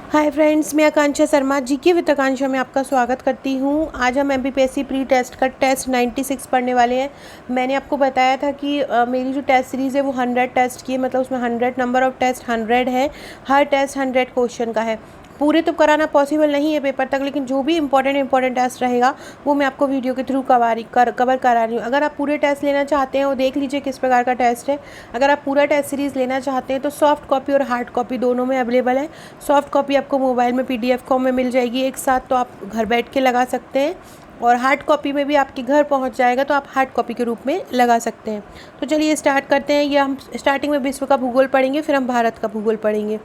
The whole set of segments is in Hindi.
हाय फ्रेंड्स, मैं आकांक्षा शर्मा जीके विद आकांक्षा में आपका स्वागत करती हूँ। आज हम एमपीपीएससी प्री टेस्ट का टेस्ट 96 पढ़ने वाले हैं। मैंने आपको बताया था कि मेरी जो टेस्ट सीरीज़ है वो 100 टेस्ट की है, मतलब उसमें 100 नंबर ऑफ टेस्ट 100 है। हर टेस्ट 100 क्वेश्चन का है। पूरे तो कराना पॉसिबल नहीं है पेपर तक, लेकिन जो भी इंपॉर्टेंट टेस्ट रहेगा वो मैं आपको वीडियो के थ्रू कवर करा रही हूँ। अगर आप पूरे टेस्ट लेना चाहते हैं वो देख लीजिए किस प्रकार का टेस्ट है। अगर आप पूरा टेस्ट सीरीज़ लेना चाहते हैं तो सॉफ्ट कॉपी और हार्ड कॉपी दोनों में अवेलेबल है। सॉफ्ट कॉपी आपको मोबाइल में PDF फॉर्म में मिल जाएगी एक साथ, तो आप घर बैठ के लगा सकते हैं, और हार्ड कॉपी में भी आपके घर पहुंच जाएगा तो आप हार्ड कॉपी के रूप में लगा सकते हैं। तो चलिए स्टार्ट करते हैं। ये हम स्टार्टिंग में विश्व का भूगोल पढ़ेंगे, फिर हम भारत का भूगोल पढ़ेंगे।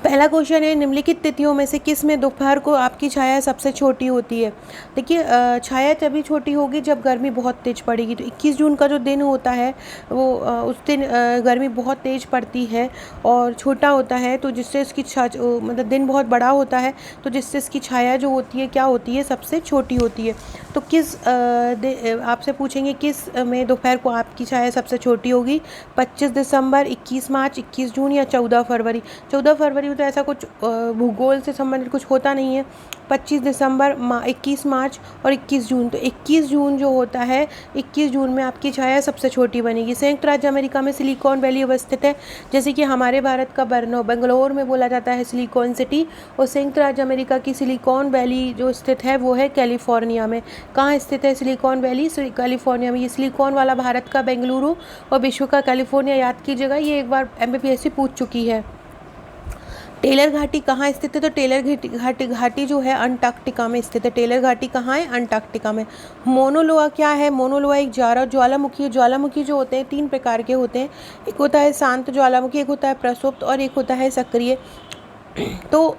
पहला क्वेश्चन है, निम्नलिखित तिथियों में से किस में दोपहर को आपकी छाया सबसे छोटी होती है। देखिए, छाया तभी छोटी होगी जब गर्मी बहुत तेज़ पड़ेगी। तो 21 जून का जो दिन होता है वो उस दिन गर्मी बहुत तेज़ पड़ती है और छोटा होता है, तो जिससे इसकी मतलब दिन बहुत बड़ा होता है, तो जिससे इसकी छाया जो होती है क्या होती है, सबसे छोटी होती है। तो किस आपसे पूछेंगे किस में दोपहर को आपकी छाया सबसे छोटी होगी। 25 दिसंबर, 21 मार्च, 21 जून या 14 फरवरी। 14 फरवरी तो ऐसा कुछ भूगोल से संबंधित कुछ होता नहीं है। 25 दिसंबर, 21 मार्च और 21 जून। तो 21 जून जो होता है, 21 जून में आपकी छाया सबसे छोटी बनेगी। संयुक्त राज्य अमेरिका में सिलिकॉन वैली अवस्थित है। जैसे कि हमारे भारत का बेंगलोर में बोला जाता है सिलिकॉन सिटी, और संयुक्त राज्य अमेरिका की सिलिकॉन वैली जो स्थित है वो है कैलिफोर्निया में। कहाँ स्थित है सिलिकॉन वैली? कैलिफोर्निया में। ये सिलिकॉन वाला भारत का बेंगलुरु और विश्व का कैलिफोर्निया, याद कीजिएगा, ये एक बार MPPSC पूछ चुकी है। टेलर घाटी कहाँ स्थित है? तो टेलर घाटी जो है अंटार्कटिका में स्थित है। टेलर घाटी कहाँ है? अंटार्कटिका में। मोनोलोआ क्या है? मोनोलोआ एक ज्वालामुखी है। ज्वालामुखी जो होते हैं 3 प्रकार के होते हैं। एक होता है शांत ज्वालामुखी, एक होता है प्रसुप्त और एक होता है सक्रिय। तो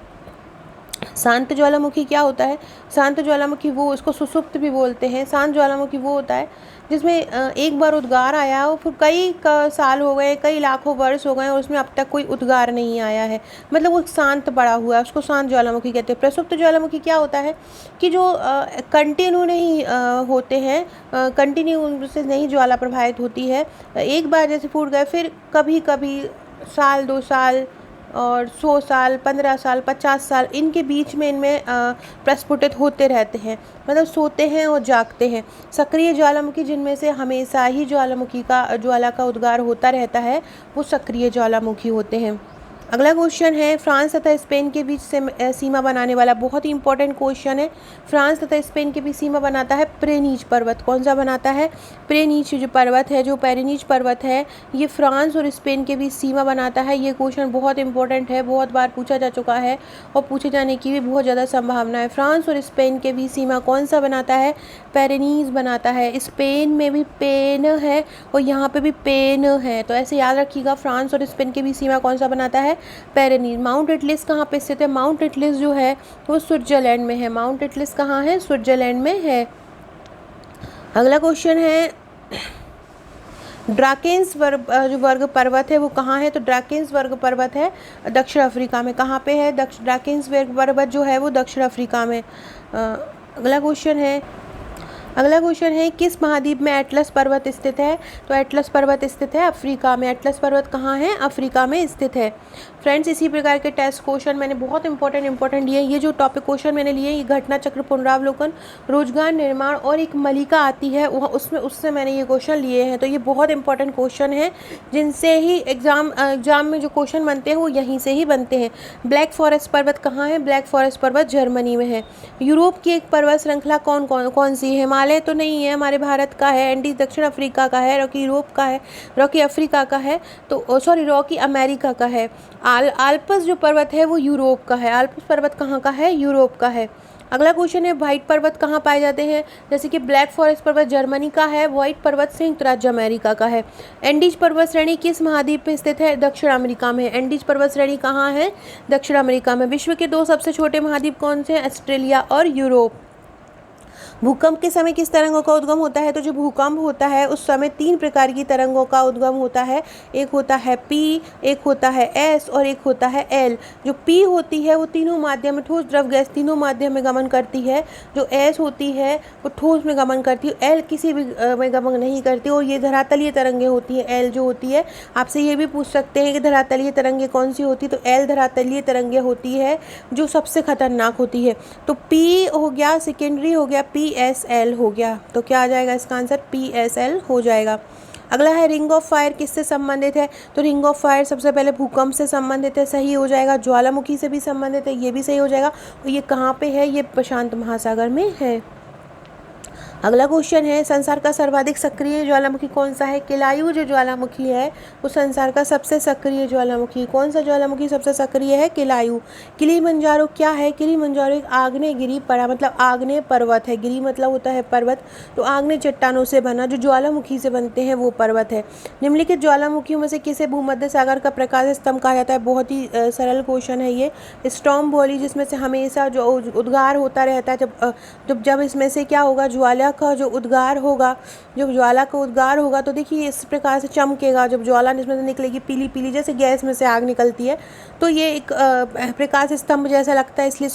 शांत ज्वालामुखी क्या होता है? शांत ज्वालामुखी वो, उसको सुसुप्त भी बोलते हैं। शांत ज्वालामुखी वो होता है जिसमें एक बार उद्गार आया और फिर कई साल हो गए, कई लाखों वर्ष हो गए और उसमें अब तक कोई उद्गार नहीं आया है, मतलब वो शांत पड़ा हुआ है, उसको शांत ज्वालामुखी कहते हैं। प्रसुप्त ज्वालामुखी क्या होता है कि जो कंटिन्यू नहीं होते हैं, कंटिन्यू से नहीं ज्वाला प्रभावित होती है। एक बार जैसे फूट गए, फिर कभी कभी साल 2 साल और 100 साल, 15 साल, 50 साल, इनके बीच में इनमें प्रस्फुटित होते रहते हैं, मतलब सोते हैं और जागते हैं। सक्रिय ज्वालामुखी, जिनमें से हमेशा ही ज्वाला का उद्गार होता रहता है, वो सक्रिय ज्वालामुखी होते हैं। अगला क्वेश्चन है, फ्रांस तथा स्पेन के बीच से सीमा बनाने वाला, बहुत ही इंपॉर्टेंट क्वेश्चन है। फ्रांस तथा स्पेन के बीच सीमा बनाता है प्रेनीज पर्वत। कौन सा बनाता है? प्रेनीज जो पर्वत है, जो पेरिनीज पर्वत है, ये फ्रांस और स्पेन के बीच सीमा बनाता है। ये क्वेश्चन बहुत इंपॉर्टेंट है, बहुत बार पूछा जा चुका है और पूछे जाने की भी बहुत ज़्यादा संभावना है। फ्रांस और स्पेन के बीच सीमा कौन सा बनाता है? पेरिनीज बनाता है। स्पेन में भी पेन है और यहाँ पे भी पेन है, तो ऐसे याद रखिएगा, फ्रांस और स्पेन के बीच सीमा कौन सा बनाता है? पेरिनीज। माउंट एटलस कहाँ पे स्थित है? माउंट एटलस जो है वो स्विट्जरलैंड में है। माउंट एटलस कहाँ है? स्विट्जरलैंड में है। अगला क्वेश्चन है, ड्राकेंस जो वर्ग पर्वत है वो कहाँ है? तो ड्राकेंस वर्ग पर्वत है दक्षिण अफ्रीका में। कहाँ पे है? ड्राकेंस वर्ग पर्वत जो है वो दक्षिण अफ्रीका में। अगला क्वेश्चन है, किस महाद्वीप में एटलस पर्वत स्थित है? तो एटलस पर्वत स्थित है अफ्रीका में। एटलस पर्वत कहाँ है? अफ्रीका में स्थित है। फ्रेंड्स, इसी प्रकार के टेस्ट क्वेश्चन मैंने बहुत इंपॉर्टेंट लिए। ये जो टॉपिक क्वेश्चन मैंने लिए, ये घटना चक्र, पुनरावलोकन, रोजगार निर्माण और एक मलिका आती है उससे मैंने ये क्वेश्चन लिए हैं। तो ये बहुत इंपॉर्टेंट क्वेश्चन है, जिनसे ही एग्जाम में जो क्वेश्चन बनते हैं वो यहीं से ही बनते हैं। ब्लैक फॉरेस्ट पर्वत कहाँ है? ब्लैक फॉरेस्ट पर्वत जर्मनी में है। यूरोप की एक पर्वत श्रृंखला कौन सी है? हिमालय तो नहीं है, हमारे भारत का है। एंडीज दक्षिण अफ्रीका का है। रॉकी यूरोप का है। रॉकी अफ्रीका का है, तो सॉरी, रॉकी अमेरिका का है। आल्प्स जो पर्वत है वो यूरोप का है। आल्प्स पर्वत कहाँ का है? यूरोप का है। अगला क्वेश्चन है, व्हाइट पर्वत कहाँ पाए जाते हैं? जैसे कि ब्लैक फॉरेस्ट पर्वत जर्मनी का है, व्हाइट पर्वत संयुक्त राज्य अमेरिका का है। एंडीज पर्वत श्रेणी किस महाद्वीप में स्थित है? दक्षिण अमेरिका में। एंडीज पर्वत श्रेणी कहाँ है? दक्षिण अमेरिका में। विश्व के 2 सबसे छोटे महाद्वीप कौन से हैं? ऑस्ट्रेलिया और यूरोप। भूकंप के समय किस तरंगों का उद्गम होता है? तो जो भूकंप होता है उस समय 3 प्रकार की तरंगों का उद्गम होता है। एक होता है P, एक होता है S और एक होता है L। जो P होती है वो तीनों माध्यम में, ठोस द्रव गैस तीनों माध्यम में गमन करती है। जो S होती है वो ठोस में गमन करती है, L किसी भी में गमन नहीं करती। और ये धरातलीय तरंगें होती हैं। L जो होती है, आपसे ये भी पूछ सकते हैं कि धरातलीय तरंगें कौन सी होती है, तो L धरातलीय तरंगें होती है जो सबसे खतरनाक होती है। तो P हो गया, सेकेंडरी हो गया, PSL हो गया। तो क्या आ जाएगा इसका आंसर? PSL हो जाएगा। अगला है रिंग ऑफ फायर किससे संबंधित है? तो रिंग ऑफ फायर सबसे पहले भूकंप से संबंधित है, सही हो जाएगा। ज्वालामुखी से भी संबंधित है, ये भी सही हो जाएगा। और ये कहाँ पे है? ये प्रशांत महासागर में है। अगला क्वेश्चन है संसार का सर्वाधिक सक्रिय ज्वालामुखी कौन सा है? केलायू जो ज्वालामुखी है वो संसार का सबसे सक्रिय ज्वालामुखी। कौन सा ज्वालामुखी सबसे सक्रिय है? केलायू। किलिमंजारो क्या है? किलिमंजारो एक आग्नेयगिरी मतलब आग्नेय पर्वत है। गिरी मतलब होता है पर्वत, तो आग्नेय चट्टानों से बना जो ज्वालामुखी से बनते हैं वो पर्वत है। निम्नलिखित ज्वालामुखियों में से किसे भूमध्य सागर का प्रकाश स्तंभ कहा जाता है? बहुत ही सरल क्वेश्चन है ये। स्टॉर्म वॉली, जिसमें से हमेशा जो उद्गार होता रहता है, जब इसमें से क्या होगा, ज्वाला का जो उद्गार होगा, जब ज्वाला का उद्गार होगा तो देखिए इस प्रकार से चमकेगा। जब ज्वाला इसमें से निकलेगी पीली पीली, जैसे गैस में से आग निकलती है, तो ये एक प्रकाश स्तंभ जैसा लगता है, इसलिए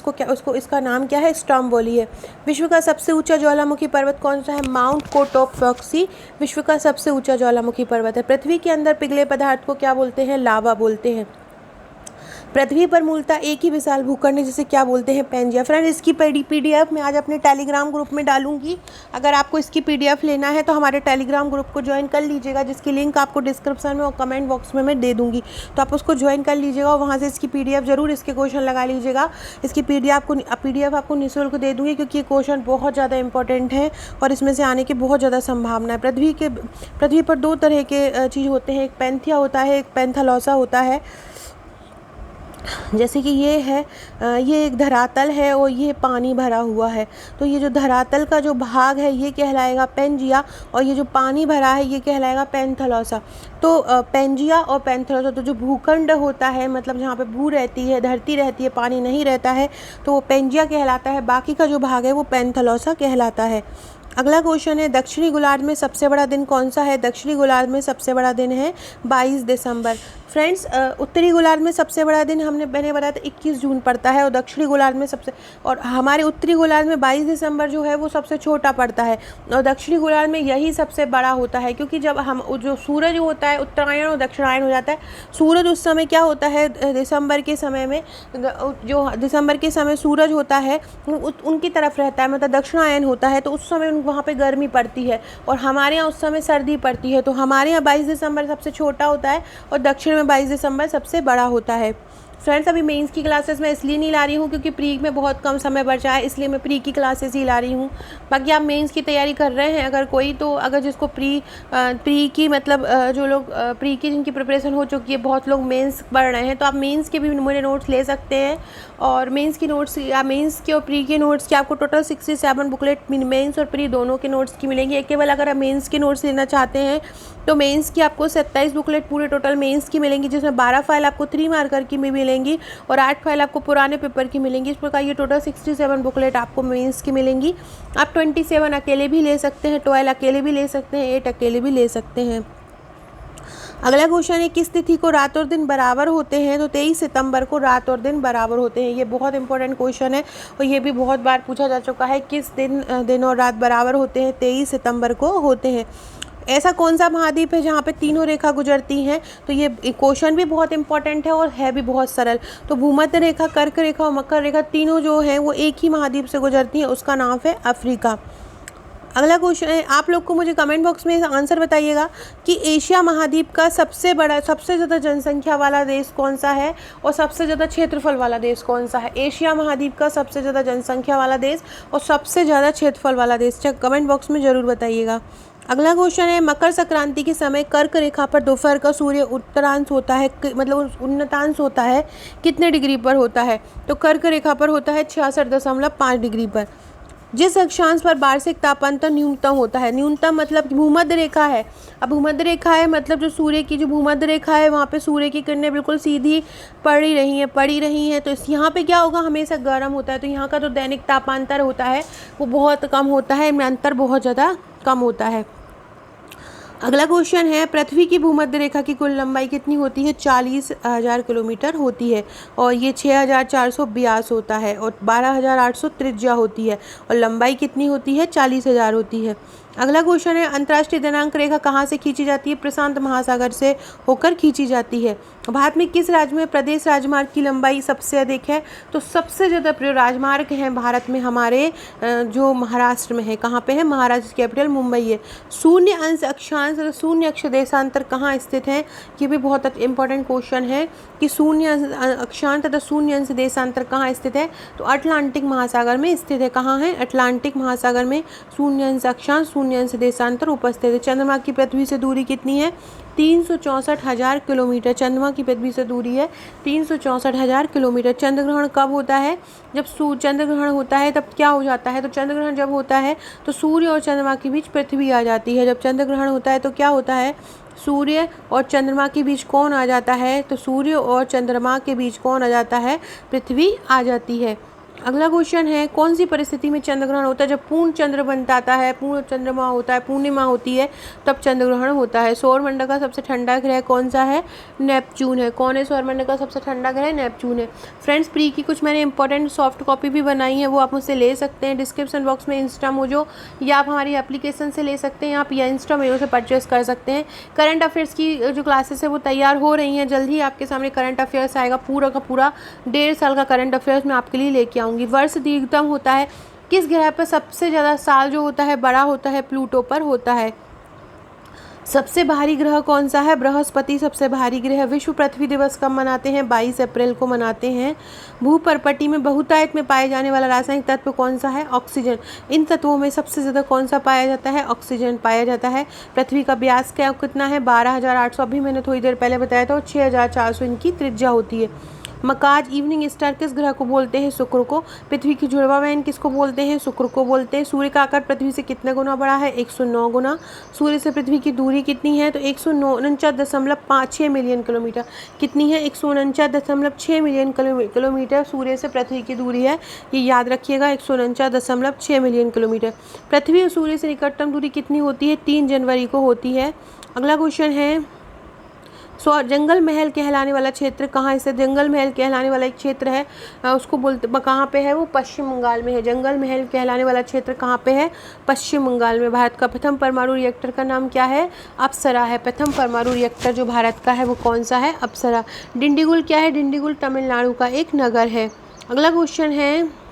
इसका नाम क्या है? स्टॉर्म वॉली है। विश्व का सबसे ऊंचा ज्वालामुखी पर्वत कौन सा है? माउंट कोटोप्सकी विश्व का सबसे ऊंचा ज्वालामुखी पर्वत है। पृथ्वी के अंदर पिघले पदार्थ को क्या बोलते हैं? लावा बोलते हैं। पृथ्वी पर मूलतः एक ही विशाल भूखंड है जिसे क्या बोलते हैं? पैंजिया। फ्रेंड, इसकी PDF मैं आज अपने टेलीग्राम ग्रुप में डालूंगी। अगर आपको इसकी PDF लेना है तो हमारे टेलीग्राम ग्रुप को ज्वाइन कर लीजिएगा, जिसकी लिंक आपको डिस्क्रिप्शन में और कमेंट बॉक्स में मैं दे दूंगी। तो आप उसको ज्वाइन कर लीजिएगा और वहाँ से इसकी PDF जरूर, इसके क्वेश्चन लगा लीजिएगा। इसकी PDF आपको निःशुल्क दे दूँगी, क्योंकि ये क्वेश्चन बहुत ज़्यादा इंपॉर्टेंट है और इसमें से आने की बहुत ज़्यादा संभावना है। पृथ्वी पर 2 तरह के चीज़ होते हैं, एक पैंथिया होता है, एक पैंथालौसा होता है। जैसे कि ये है, ये एक धरातल है और ये पानी भरा हुआ है। तो ये जो धरातल का जो भाग है ये कहलाएगा पैंजिया, और ये जो पानी भरा है ये कहलाएगा पैंथालौसा। तो पैंजिया और पैंथालौसा, तो जो भूखंड होता है, मतलब जहाँ पे भू रहती है, धरती रहती है, पानी नहीं रहता है, तो वो पैंजिया कहलाता है। बाकी का जो भाग है वो पैंथालौसा कहलाता है। अगला क्वेश्चन है दक्षिणी गोलार्ध में सबसे बड़ा दिन कौन सा है? दक्षिणी गोलार्ध में सबसे बड़ा दिन है 22 दिसंबर। फ्रेंड्स, उत्तरी गोलार्ध में सबसे बड़ा दिन मैंने बताया था 21 जून पड़ता है, और दक्षिणी गोलार्ध में और हमारे उत्तरी गोलार्ध में 22 दिसंबर जो है वो सबसे छोटा पड़ता है, और दक्षिणी गोलार्ध में यही सबसे बड़ा होता है। क्योंकि जब जो सूरज होता है, उत्तरायण और दक्षिणायन हो जाता है। सूरज उस समय क्या होता है, दिसंबर के समय में, जो दिसंबर के समय सूरज होता है उनकी तरफ रहता है, मतलब दक्षिणायन होता है, तो उस समय वहाँ पे गर्मी पड़ती है, और हमारे यहाँ उस समय सर्दी पड़ती है। तो हमारे यहाँ 22 दिसंबर सबसे छोटा होता है और दक्षिण में 22 दिसंबर सबसे बड़ा होता है। फ्रेंड्स, अभी मेंस की क्लासेस मैं इसलिए नहीं ला रही हूँ क्योंकि प्री में बहुत कम समय बचा है, इसलिए मैं प्री की क्लासेस ही ला रही हूँ। बाकी आप मेंस की तैयारी कर रहे हैं अगर कोई, तो अगर जिसको प्री की मतलब जो लोग प्री की जिनकी प्रिपरेशन हो चुकी है, बहुत लोग मेंस पढ़ रहे हैं, तो आप मेंस के भी मेरे नोट्स ले सकते हैं। और मेंस की नोट्स या मेंस के और प्री के नोट्स की आपको टोटल 67 बुकलेट मेंस और प्री दोनों के नोट्स की मिलेंगी। केवल अगर आप मेंस के नोट्स लेना चाहते हैं तो मेंस की आपको 27 बुकलेट पूरे टोटल मेंस की मिलेंगी, जिसमें 12 फाइल आपको 3 मार्कर की मिलेंगी और 8 फाइल आपको पुराने पेपर की मिलेंगी। इस प्रकार ये टोटल 67 बुकलेट आपको मेंस की मिलेंगी। आप 27 अकेले भी ले सकते हैं, 12 अकेले भी ले सकते हैं, 8 अकेले भी ले सकते हैं। अगला क्वेश्चन है किस तिथि को रात और दिन बराबर होते हैं? तो 23 सितंबर को रात और दिन बराबर होते हैं। ये बहुत इंपॉर्टेंट क्वेश्चन है और ये भी बहुत बार पूछा जा चुका है। किस दिन और रात बराबर होते हैं? 23 सितंबर को होते हैं। ऐसा कौन सा महाद्वीप है जहाँ पे तीनों रेखा गुजरती हैं? तो ये क्वेश्चन भी बहुत इंपॉर्टेंट है और है भी बहुत सरल। तो भूमध्य रेखा, कर्क रेखा और मकर रेखा तीनों जो है वो एक ही महाद्वीप से गुजरती हैं, उसका नाम है अफ्रीका। अगला क्वेश्चन है, आप लोग को मुझे कमेंट बॉक्स में आंसर बताइएगा कि एशिया महाद्वीप का सबसे ज़्यादा जनसंख्या वाला देश कौन सा है और सबसे ज़्यादा क्षेत्रफल वाला देश कौन सा है? एशिया महाद्वीप का सबसे ज़्यादा जनसंख्या वाला देश और सबसे ज़्यादा क्षेत्रफल वाला देश, कमेंट बॉक्स में ज़रूर बताइएगा। अगला क्वेश्चन है, मकर संक्रांति के समय कर्क रेखा पर दोपहर का सूर्य उत्तरांश होता है, मतलब उन्नतांश होता है, कितने डिग्री पर होता है? तो कर्क रेखा पर होता है 66.5 डिग्री पर। जिस अक्षांश पर वार्षिक तापांतर न्यूनतम होता है, न्यूनतम मतलब भूमध्य रेखा है। अब भूमध्य रेखा है मतलब जो सूर्य की जो भूमध्य रेखा है वहाँ पे सूर्य की किरणें बिल्कुल सीधी पड़ी रही हैं, तो इस यहाँ पे क्या होगा, हमेशा गर्म होता है, तो यहाँ का जो दैनिक तापांतर होता है वो बहुत कम होता है, इनमें अंतर बहुत ज़्यादा कम होता है। अगला क्वेश्चन है, पृथ्वी की भूमध्य रेखा की कुल लंबाई कितनी होती है? 40,000 किलोमीटर होती है, और ये 6,482 होता है, और 12,800 त्रिज्या होती है, और लंबाई कितनी होती है? 40,000 होती है। अगला क्वेश्चन है, अंतर्राष्ट्रीय दिनांक रेखा कहाँ से खींची जाती है? प्रशांत महासागर से होकर खींची जाती है। भारत में किस राज्य में प्रदेश राजमार्ग की लंबाई सबसे अधिक है? तो सबसे ज़्यादा राजमार्ग हैं भारत में हमारे जो महाराष्ट्र में है। कहाँ पे है? महाराष्ट्र की कैपिटल मुंबई है। शून्य अंश अक्षांश और शून्य अक्ष देशांतर कहाँ स्थित है? ये भी बहुत इंपॉर्टेंट क्वेश्चन है कि शून्य अक्षांश तथा शून्य अंश देशांतर कहाँ स्थित है? तो अटलांटिक महासागर में स्थित है। कहाँ है? अटलांटिक महासागर में शून्य अंश अक्षांश शून्य अंश देशांतर उपस्थित है। चंद्रमा की पृथ्वी से दूरी कितनी है? 364,000 किलोमीटर। चंद्रमा की पृथ्वी से दूरी है 364,000 किलोमीटर। चंद्र ग्रहण कब होता है? जब चंद्र ग्रहण होता है तब क्या हो जाता है? तो चंद्र ग्रहण जब होता है तो सूर्य और चंद्रमा के बीच पृथ्वी आ जाती है। जब चंद्र ग्रहण होता है तो क्या होता है? सूर्य और चंद्रमा के बीच कौन आ जाता है? तो सूर्य और चंद्रमा के बीच कौन आ जाता है? पृथ्वी आ जाती है। अगला क्वेश्चन है, कौन सी परिस्थिति में चंद्र ग्रहण होता है? जब पूर्ण चंद्र बनता है, पूर्ण चंद्रमा होता है, पूर्णिमा होती है, तब चंद्र ग्रहण होता है। सौरमंडल का सबसे ठंडा ग्रह कौन सा है? नेपच्यून है। कौन है सौरमंडल का सबसे ठंडा ग्रह? नेपच्यून है। फ्रेंड्स, प्री की कुछ मैंने इंपॉर्टेंट सॉफ्ट कॉपी भी बनाई है, वो आप मुझसे ले सकते हैं डिस्क्रिप्शन बॉक्स में इंस्टा मोजो, या आप हमारी एप्लीकेशन से ले सकते हैं, आप या इंस्टा मोजो से परचेस कर सकते हैं। करंट अफेयर्स की जो क्लासेस है वो तैयार हो रही हैं, जल्द ही आपके सामने करंट अफेयर्स आएगा, पूरा का पूरा 1.5 साल का करंट अफेयर्स मैं आपके लिए लेके आऊँगी। वर्ष दीर्घतम होता है किस ग्रह पर? सबसे ज़्यादा साल जो होता है बड़ा होता है प्लूटो पर होता है। सबसे भारी ग्रह कौन सा है? बृहस्पति सबसे भारी ग्रह। विश्व पृथ्वी दिवस कब मनाते हैं? 22 अप्रैल को मनाते हैं। भूपर्पटी में बहुतायत में पाए जाने वाला रासायनिक तत्व कौन सा है? ऑक्सीजन। इन तत्वों में सबसे ज़्यादा कौन सा पाया जाता है? ऑक्सीजन पाया जाता है। पृथ्वी का व्यास क्या कितना है? 12,800, अभी मैंने थोड़ी देर पहले बताया था, और 6,400 इनकी त्रिज्या होती है। मकाज इवनिंग स्टार किस ग्रह को बोलते हैं? शुक्र को। पृथ्वी की जुड़वा बहन किसको बोलते हैं? शुक्र को बोलते हैं। सूर्य का आकार पृथ्वी से कितने गुना बड़ा है? 109 गुना। सूर्य से पृथ्वी की दूरी कितनी है? तो 149.6 मिलियन किलोमीटर। कितनी है? 149.6 मिलियन किलोमीटर सूर्य से पृथ्वी की दूरी है, ये याद रखिएगा, 149.6 मिलियन किलोमीटर। पृथ्वी और सूर्य से निकटतम दूरी कितनी होती है? 3 जनवरी को होती है। अगला क्वेश्चन है, जंगल महल कहलाने वाला क्षेत्र कहाँ स्थित? जंगल महल कहलाने वाला एक क्षेत्र है, उसको बोलते कहाँ पे है? वो पश्चिम बंगाल में है। जंगल महल कहलाने वाला क्षेत्र कहाँ पे है? पश्चिम बंगाल में। भारत का प्रथम परमाणु रिएक्टर का नाम क्या है? अप्सरा है। प्रथम परमाणु रिएक्टर जो भारत का है वो कौन सा है? अप्सरा। डिंडीगुल क्या है? डिंडीगुल तमिलनाडु का एक नगर है। अगला क्वेश्चन है,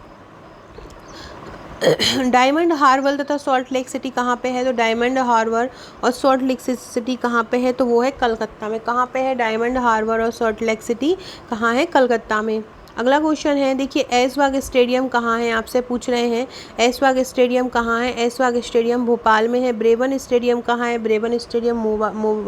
डायमंड हार्बर तथा सॉल्ट लेक सिटी कहाँ पे है? तो डायमंड हार्बर और सॉल्ट लेक सिटी कहाँ पे है? तो वो है कलकत्ता में। कहाँ पे है डायमंड हार्बर और सॉल्ट लेक सिटी? कहाँ है? कलकत्ता में। अगला क्वेश्चन है, देखिए ऐशबाग स्टेडियम कहाँ है? आपसे पूछ रहे हैं ऐशबाग स्टेडियम कहाँ है? ऐशबाग स्टेडियम भोपाल में है। ब्रेबन स्टेडियम कहाँ है? ब्रेबन स्टेडियम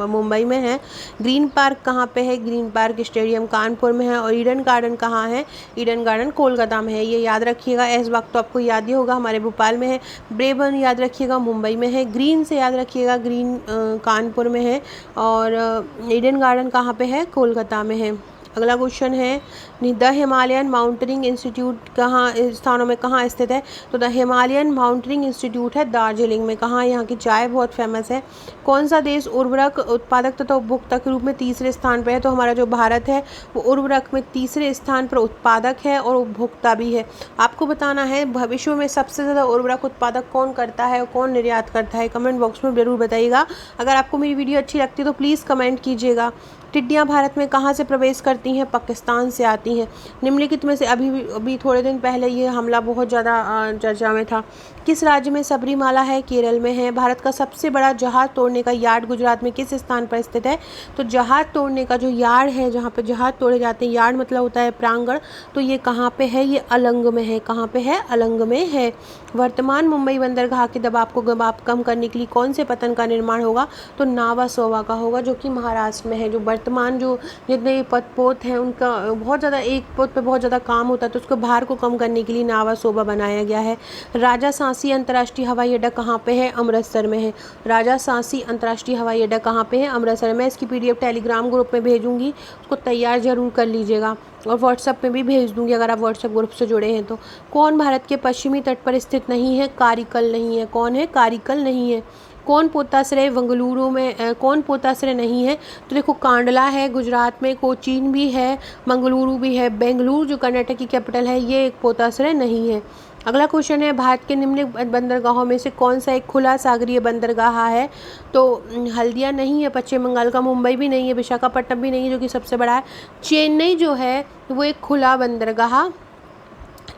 मुंबई में है। ग्रीन पार्क कहाँ पे है? ग्रीन पार्क स्टेडियम कानपुर में है। और ईडन गार्डन कहाँ है? ईडन गार्डन कोलकाता में है। ये याद रखिएगा। ऐशबाग तो आपको याद ही होगा, हमारे भोपाल में है। ब्रेबन याद रखिएगा मुंबई में है। ग्रीन से याद रखिएगा, ग्रीन कानपुर में है। और ईडन गार्डन कहाँ पे है? कोलकाता में है। अगला क्वेश्चन है, द हिमालयन माउंटेनिंग इंस्टीट्यूट कहाँ स्थानों में कहाँ स्थित है? तो द हिमालयन माउंटेनिंग इंस्टीट्यूट है दार्जिलिंग में। कहाँ? यहाँ की चाय बहुत फेमस है। कौन सा देश उर्वरक उत्पादक तथा उपभोक्ता के रूप में तीसरे स्थान पर है? तो हमारा जो भारत है वो उर्वरक में तीसरे स्थान पर उत्पादक है और उपभोक्ता भी है। आपको बताना है भविष्य में सबसे ज़्यादा उर्वरक उत्पादक कौन करता है और कौन निर्यात करता है? कमेंट बॉक्स में ज़रूर बताइएगा। अगर आपको मेरी वीडियो अच्छी लगती है तो प्लीज़ कमेंट कीजिएगा। टिड्डियाँ भारत में कहाँ से प्रवेश करती हैं? पाकिस्तान से आती हैं। निम्नलिखित में से अभी थोड़े दिन पहले ये हमला बहुत ज़्यादा चर्चा में था। किस राज्य में सबरीमाला है? केरल में है। भारत का सबसे बड़ा जहाज तोड़ने का यार्ड गुजरात में किस स्थान पर स्थित है? तो जहाज तोड़ने का जो यार्ड है, जहाँ पे जहाज तोड़े जाते हैं, यार्ड मतलब होता है प्रांगण, तो ये कहाँ पे है? ये अलंग में है। कहाँ पे है? अलंग में है। वर्तमान मुंबई बंदरगाह के दबाव कम करने के लिए कौन से पतन का निर्माण होगा? तो नावा सोवा का होगा, जो कि महाराष्ट्र में है। जो वर्तमान जो जितने पोत हैं उनका बहुत ज़्यादा, एक पोत पे बहुत ज़्यादा काम होता है तो उसको भार को कम करने के लिए नावा सोबा बनाया गया है। राजा सांसी अंतर्राष्ट्रीय हवाई अड्डा कहाँ पे है? अमृतसर में है। राजा सांसी अंतर्राष्ट्रीय हवाई अड्डा कहाँ पे है? अमृतसर में। इसकी PDF टेलीग्राम ग्रुप में भेजूंगी, उसको तैयार ज़रूर कर लीजिएगा और व्हाट्सएप में भी भेज दूंगी अगर आप व्हाट्सएप ग्रुप से जुड़े हैं तो। कौन भारत के पश्चिमी तट पर स्थित नहीं है? कारिकल नहीं है। कौन है? कारिकल नहीं है। कौन पोताश्रय बेंगलुरु में कौन पोताश्रय नहीं है? तो देखो, कांडला है गुजरात में, कोचीन भी है, मंगलुरु भी है। बेंगलुरु जो कर्नाटक की कैपिटल है, ये एक पोताश्रय नहीं है। अगला क्वेश्चन है, भारत के निम्नलिखित बंदरगाहों में से कौन सा एक खुला सागरीय बंदरगाह है? तो हल्दिया नहीं है पश्चिम बंगाल का, मुंबई भी नहीं है, विशाखापट्टनम भी नहीं है जो कि सबसे बड़ा है। चेन्नई जो है वो एक खुला बंदरगाह,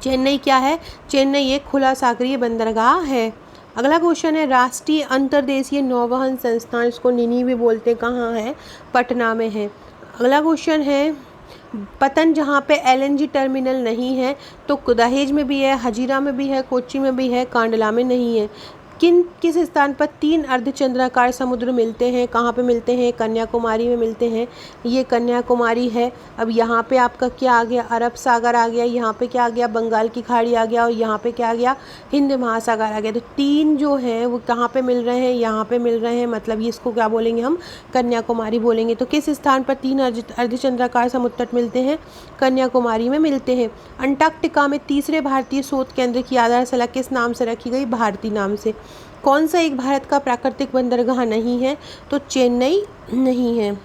चेन्नई क्या है? चेन्नई एक खुला सागरीय बंदरगाह है। अगला क्वेश्चन है, राष्ट्रीय अंतर्देशीय नौवहन संस्थान, इसको निनी भी बोलते हैं, कहाँ है? पटना में है। अगला क्वेश्चन है, पतन जहाँ पे LNG टर्मिनल नहीं है, तो दहेज में भी है, हजीरा में भी है, कोच्चि में भी है, कांडला में नहीं है। किस स्थान पर 3 अर्धचंद्राकार समुद्र मिलते हैं? कहाँ पे मिलते हैं? कन्याकुमारी में मिलते हैं। ये कन्याकुमारी है। अब यहाँ पे आपका क्या आ गया? अरब सागर आ गया। यहाँ पे क्या आ गया? बंगाल की खाड़ी आ गया। और यहाँ पे क्या आ गया? हिंद महासागर आ गया। तो 3 जो हैं वो कहाँ पे मिल रहे हैं? यहाँ पे मिल रहे हैं, मतलब ये इसको क्या बोलेंगे हम? कन्याकुमारी बोलेंगे। तो किस स्थान पर 3 अर्धचंद्राकार समुद्र तट मिलते हैं? कन्याकुमारी में मिलते हैं। अंटार्कटिका में तीसरे भारतीय शोध केंद्र की आधारशिला किस नाम से रखी गई? भारती नाम से। कौन सा एक भारत का प्राकृतिक बंदरगाह नहीं है? तो चेन्नई नहीं है।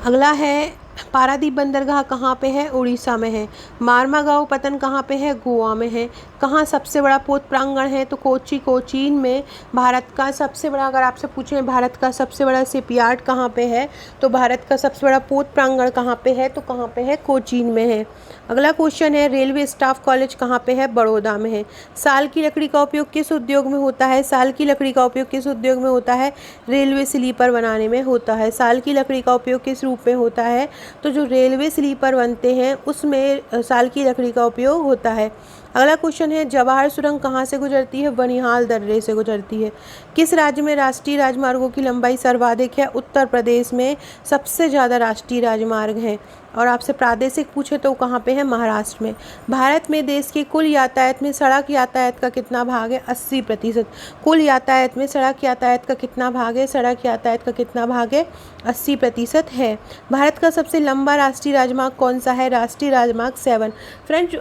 अगला है, पारादीप बंदरगाह कहाँ पे है? उड़ीसा में है। मार्मागांव पतन कहाँ पे है? गोवा में है। कहाँ सबसे बड़ा पोत प्रांगण है? तो कोचीन में। भारत का सबसे बड़ा, अगर आपसे पूछें भारत का सबसे बड़ा शिपयार्ड कहाँ पे है, तो भारत का सबसे बड़ा पोत प्रांगण कहाँ पे है? तो कहाँ पे है? कोचीन में है। अगला क्वेश्चन है, रेलवे स्टाफ कॉलेज कहाँ पे है? बड़ौदा में है। साल की लकड़ी का उपयोग किस उद्योग में होता है? साल की लकड़ी का उपयोग किस उद्योग में होता है? रेलवे स्लीपर बनाने में होता है। साल की लकड़ी का उपयोग किस रूप में होता है? तो जो रेलवे स्लीपर बनते हैं उसमें साल की लकड़ी का उपयोग होता है। अगला क्वेश्चन है, जवाहर सुरंग कहाँ से गुजरती है? बनिहाल दर्रे से गुजरती है। किस राज्य में राष्ट्रीय राजमार्गों की लंबाई सर्वाधिक है? उत्तर प्रदेश में सबसे ज़्यादा राष्ट्रीय राजमार्ग हैं। और आपसे प्रादेशिक पूछे तो कहाँ पे है? महाराष्ट्र में। भारत में देश के कुल यातायात में सड़क यातायात का कितना भाग है? 80%। कुल यातायात में सड़क यातायात का कितना भाग है? सड़क यातायात का कितना भाग है? 80% है। भारत का सबसे लंबा राष्ट्रीय राजमार्ग कौन सा है? राष्ट्रीय राजमार्ग 7। फ्रेंड्स,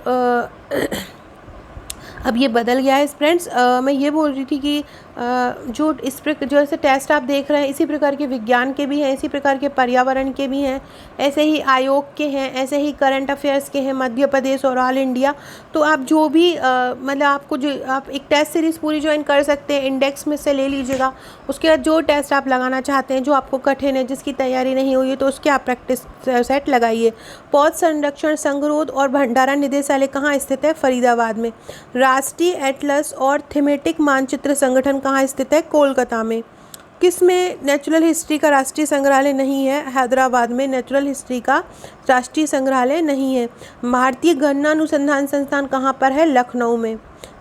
अब ये बदल गया है फ्रेंड्स। मैं ये बोल रही थी कि जो ऐसे टेस्ट आप देख रहे हैं, इसी प्रकार के विज्ञान के भी हैं, इसी प्रकार के पर्यावरण के भी हैं, ऐसे ही आयोग के हैं, ऐसे ही करंट अफेयर्स के हैं, मध्य प्रदेश और ऑल इंडिया। तो आप जो भी मतलब आपको जो आप एक टेस्ट सीरीज़ पूरी ज्वाइन कर सकते हैं, इंडेक्स में से ले लीजिएगा। उसके बाद जो टेस्ट आप लगाना चाहते हैं, जो आपको कठिन है, जिसकी तैयारी नहीं हुई है, तो उसके आप प्रैक्टिस सेट लगाइए। पौध संरक्षण संगरोध और भंडारण निदेशालय कहाँ स्थित है? फरीदाबाद में। राष्ट्रीय एटलस और थीमेटिक मानचित्र संगठन कहाँ स्थित है? कोलकाता में। किस में नेचुरल हिस्ट्री का राष्ट्रीय संग्रहालय नहीं है? हैदराबाद में नेचुरल हिस्ट्री का राष्ट्रीय संग्रहालय नहीं है। भारतीय गणना अनुसंधान संस्थान कहाँ पर है? लखनऊ में।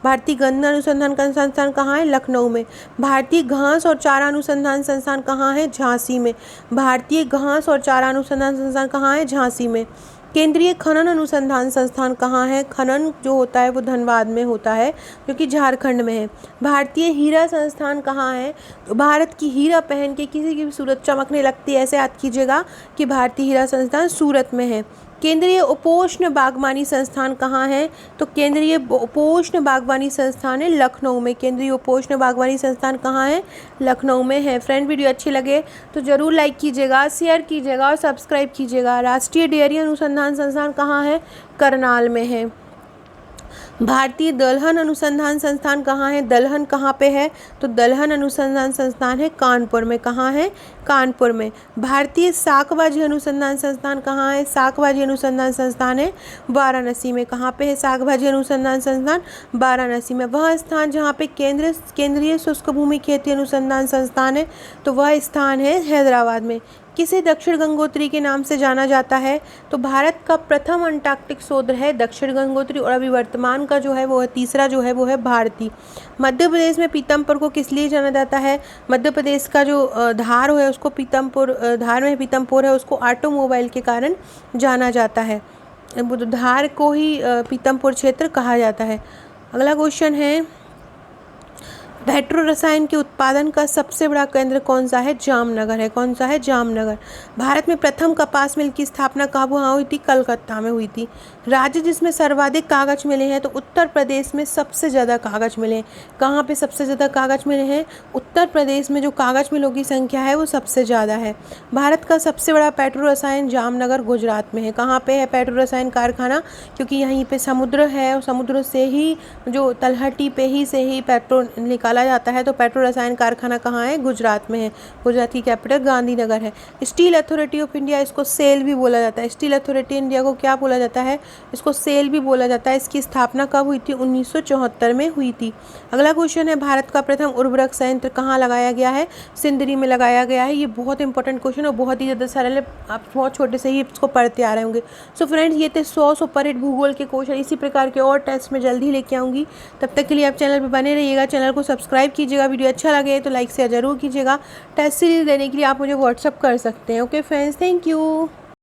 भारतीय गणना अनुसंधान संस्थान कहाँ है? लखनऊ में। भारतीय घास और चारा अनुसंधान संस्थान कहाँ है? झांसी में। भारतीय घास और चारा अनुसंधान संस्थान कहाँ है? झांसी में। केंद्रीय खनन अनुसंधान संस्थान कहाँ है? खनन जो होता है वो धनबाद में होता है, जो कि झारखंड में है। भारतीय हीरा संस्थान कहाँ है? तो भारत की हीरा पहन के किसी की भी सूरत चमकने लगती है, ऐसे याद कीजिएगा कि भारतीय हीरा संस्थान सूरत में है। केंद्रीय उपोष्ण बागवानी संस्थान कहाँ है? तो केंद्रीय उपोष्ण बागवानी संस्थान है लखनऊ में। केंद्रीय उपोष्ण बागवानी संस्थान कहाँ है? लखनऊ में है। फ्रेंड, वीडियो अच्छी लगे तो ज़रूर लाइक कीजिएगा, शेयर कीजिएगा और सब्सक्राइब कीजिएगा। राष्ट्रीय डेयरी अनुसंधान संस्थान कहाँ है? करनाल में है। भारतीय दलहन अनुसंधान संस्थान कहाँ है? दलहन कहाँ पे है? तो दलहन अनुसंधान संस्थान है कानपुर में। कहाँ है? कानपुर में। भारतीय शाकभाजी अनुसंधान संस्थान कहाँ है? शाकभाजी अनुसंधान संस्थान है वाराणसी में। कहाँ पे है शाकभाजी अनुसंधान संस्थान? वाराणसी में। वह स्थान जहाँ पे केंद्रीय शुष्क भूमि खेती अनुसंधान संस्थान है, तो वह स्थान है हैदराबाद में। किसे दक्षिण गंगोत्री के नाम से जाना जाता है? तो भारत का प्रथम अंटार्कटिक शोध है दक्षिण गंगोत्री, और अभी वर्तमान का जो है वो तीसरा जो है वो है भारती। मध्य प्रदेश में पीतमपुर को किस लिए जाना जाता है? मध्य प्रदेश का जो धार है उसको पीतमपुर, धार में पीतमपुर है उसको ऑटोमोबाइल के कारण जाना जाता है। धार को ही पीतमपुर क्षेत्र कहा जाता है। अगला क्वेश्चन है, पेट्रो रसायन के उत्पादन का सबसे बड़ा केंद्र कौन सा है? जामनगर है। कौन सा है? जामनगर। भारत में प्रथम कपास मिल की स्थापना कहाँ हुई थी? कलकत्ता में हुई थी। राज्य जिसमें सर्वाधिक कागज मिले हैं? तो उत्तर प्रदेश में सबसे ज़्यादा कागज मिले हैं। कहाँ पे सबसे ज़्यादा कागज मिले हैं? उत्तर प्रदेश में जो कागज मिलों की संख्या है वो सबसे ज़्यादा है। भारत का सबसे बड़ा पेट्रो रसायन जामनगर गुजरात में है। कहाँ पे है पेट्रो रसायन कारखाना? क्योंकि यहीं पे समुद्र है और समुद्र से ही जो तलहटी पे ही से ही पेट्रोल निकाला जाता है। तो पेट्रो रसायन कारखाना कहाँ है? गुजरात में है। गुजरात की कैपिटल गांधीनगर है। स्टील अथॉरिटी ऑफ इंडिया, इसको सेल भी बोला जाता है। स्टील अथॉरिटी इंडिया को क्या बोला जाता है? इसको सेल भी बोला जाता है। इसकी स्थापना कब हुई थी? 1974 में हुई थी। अगला क्वेश्चन है, भारत का प्रथम उर्वरक संयंत्र कहाँ लगाया गया है? सिंदरी में लगाया गया है। ये बहुत इंपॉर्टेंट क्वेश्चन और बहुत ही ज़्यादा सरल है, आप बहुत छोटे से ही इसको पढ़ते आ रहे होंगे। सो फ्रेंड्स, ये थे 100 सुपर हिट भूगोल के क्वेश्चन। इसी प्रकार के और टेस्ट में जल्दी लेके आऊँगी। तब तक के लिए आप चैनल पर बने रहिएगा, चैनल को सब्सक्राइब कीजिएगा। वीडियो अच्छा लगे तो लाइक शेयर जरूर कीजिएगा। टेस्ट सीरीज देने के लिए आप मुझे व्हाट्सअप कर सकते हैं। Okay friends, thank you.